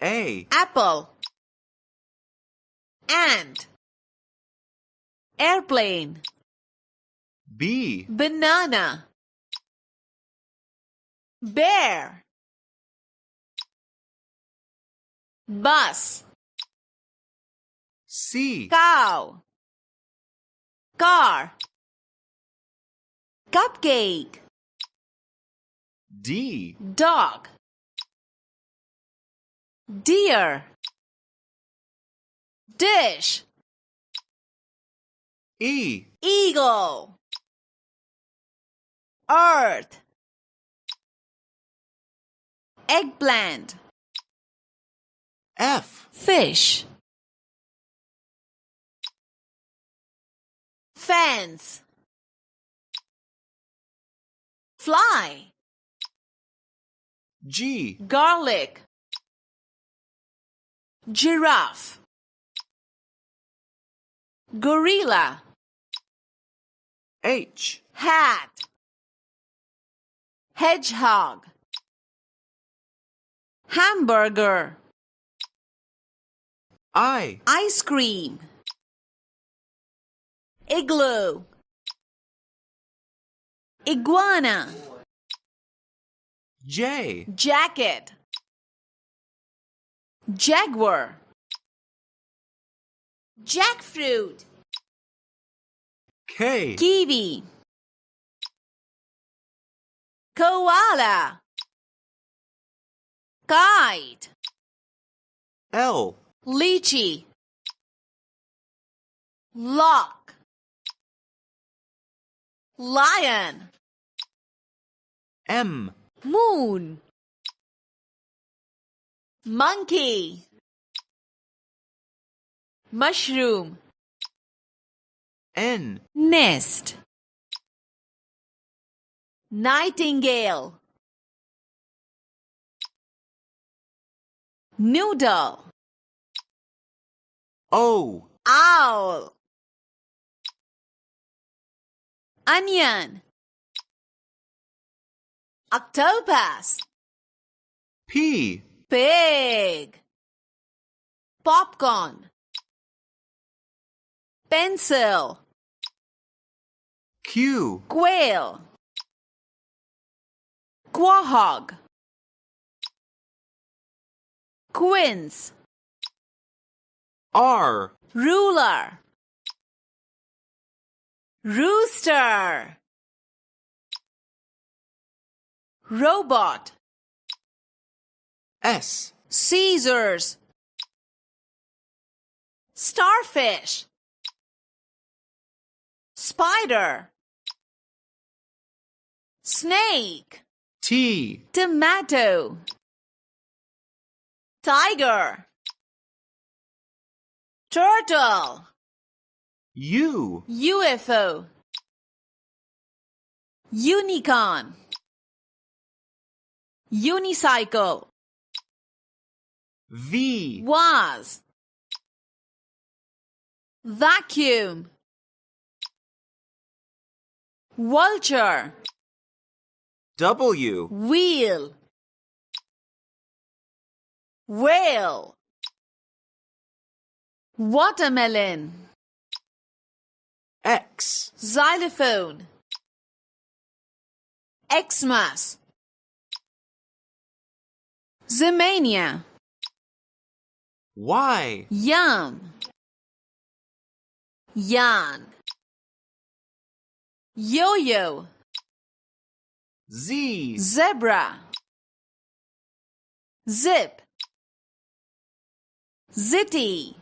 A. Apple. Ant. Airplane. B. Banana. Bear. Bus. C. Cow. Car. Cupcake. D. Dog. Deer. Dish. E. Eagle. Earth. Eggplant. F. Fish. Fence. Fly. G. Garlic. Giraffe. Gorilla. H. Hat. Hedgehog. Hamburger. I. Ice cream. Igloo. Iguana. J. Jacket. Jaguar. Jackfruit. K. Kiwi. Koala. Kite. L. Lychee. Lock. Lion. M. Moon. Monkey. Mushroom. N. Nest. Nightingale. Noodle. O. Owl. Onion. Octopus. P. Pig. Popcorn. Pencil. Q. Quail. Quahog. Quince. R. Ruler. Rooster. Robot. S. Scissors. Starfish. Spider. Snake. T. Tomato. Tiger. Turtle. U. UFO. Unicorn. Unicycle. V. Was. Vacuum. Vulture. W. Wheel. Whale. Watermelon. X. Xylophone. Xmas. Zemania. Y. Yum. Yarn. Yo-yo. Z. Zebra. Zip. Zitty.